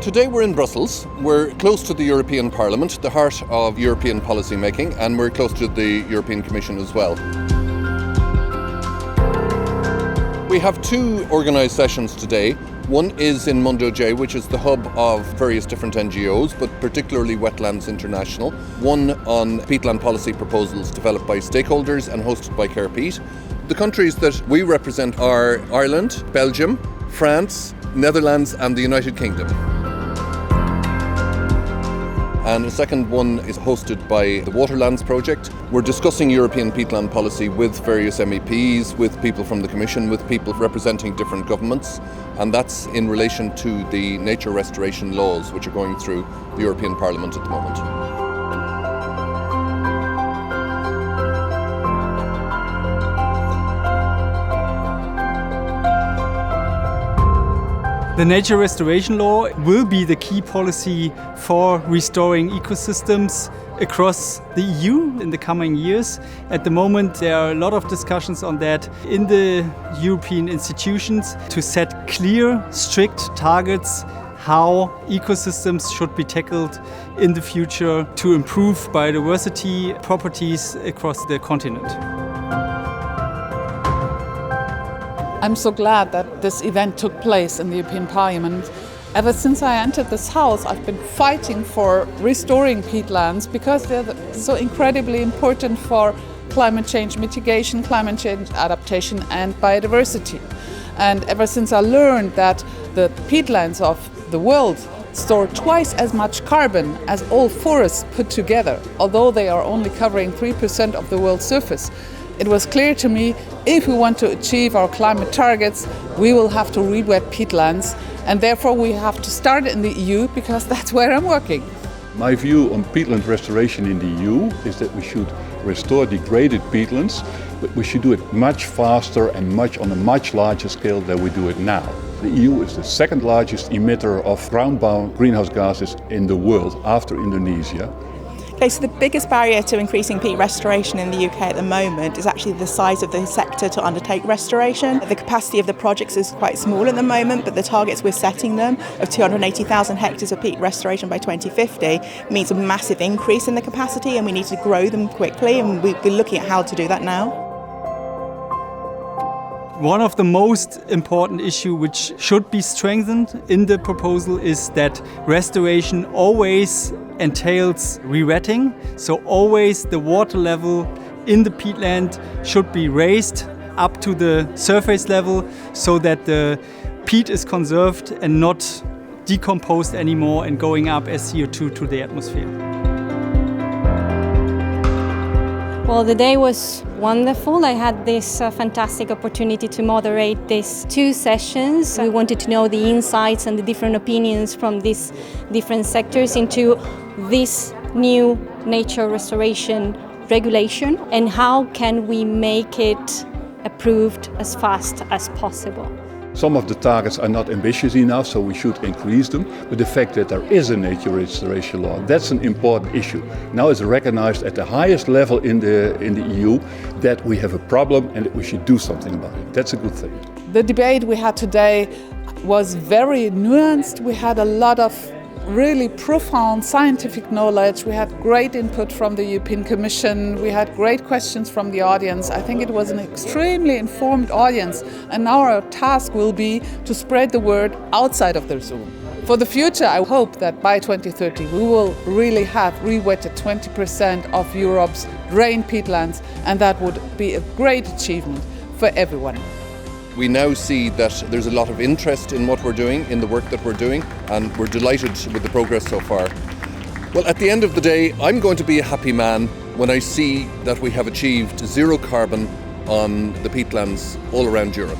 Today we're in Brussels. We're close to the European Parliament, the heart of European policy making, and we're close to the European Commission as well. We have two organised sessions today. One is in Mundo J, which is the hub of various different NGOs, but particularly Wetlands International. One on peatland policy proposals developed by stakeholders and hosted by Care-Peat. The countries that we represent are Ireland, Belgium, France, Netherlands and the United Kingdom. And the second one is hosted by the WaterLANDS project. We're discussing European peatland policy with various MEPs, with people from the Commission, with people representing different governments, and that's in relation to the nature restoration laws which are going through the European Parliament at the moment. The nature restoration law will be the key policy for restoring ecosystems across the EU in the coming years. At the moment, there are a lot of discussions on that in the European institutions to set clear, strict targets how ecosystems should be tackled in the future to improve biodiversity properties across the continent. I'm so glad that this event took place in the European Parliament. Ever since I entered this house, I've been fighting for restoring peatlands because they're so incredibly important for climate change mitigation, climate change adaptation and biodiversity. And ever since I learned that the peatlands of the world store twice as much carbon as all forests put together, although they are only covering 3% of the world's surface, it was clear to me, if we want to achieve our climate targets, we will have to re-wet peatlands, and therefore we have to start in the EU because that's where I'm working. My view on peatland restoration in the EU is that we should restore degraded peatlands, but we should do it much faster and on a much larger scale than we do it now. The EU is the second largest emitter of ground-bound greenhouse gases in the world after Indonesia. Okay, so the biggest barrier to increasing peat restoration in the UK at the moment is actually the size of the sector to undertake restoration. The capacity of the projects is quite small at the moment, but the targets we're setting them of 280,000 hectares of peat restoration by 2050 means a massive increase in the capacity, and we need to grow them quickly, and we're looking at how to do that now. One of the most important issues which should be strengthened in the proposal is that restoration always entails re-wetting. So always the water level in the peatland should be raised up to the surface level so that the peat is conserved and not decomposed anymore and going up as CO2 to the atmosphere. Well, the day was wonderful. I had this fantastic opportunity to moderate these two sessions. We wanted to know the insights and the different opinions from these different sectors into this new nature restoration regulation and how can we make it approved as fast as possible. Some of the targets are not ambitious enough, so we should increase them. But the fact that there is a nature restoration law, that's an important issue. Now it's recognized at the highest level in the EU that we have a problem and that we should do something about it. That's a good thing. The debate we had today was very nuanced. We had a lot of really profound scientific knowledge. We had great input from the European Commission. We had great questions from the audience. I think it was an extremely informed audience, and now our task will be to spread the word outside of the Zoom. For the future, I hope that by 2030 we will really have re-wetted 20% of Europe's drained peatlands, and that would be a great achievement for everyone. We now see that there's a lot of interest in what we're doing, in the work that we're doing, and we're delighted with the progress so far. Well, at the end of the day, I'm going to be a happy man when I see that we have achieved zero carbon on the peatlands all around Europe.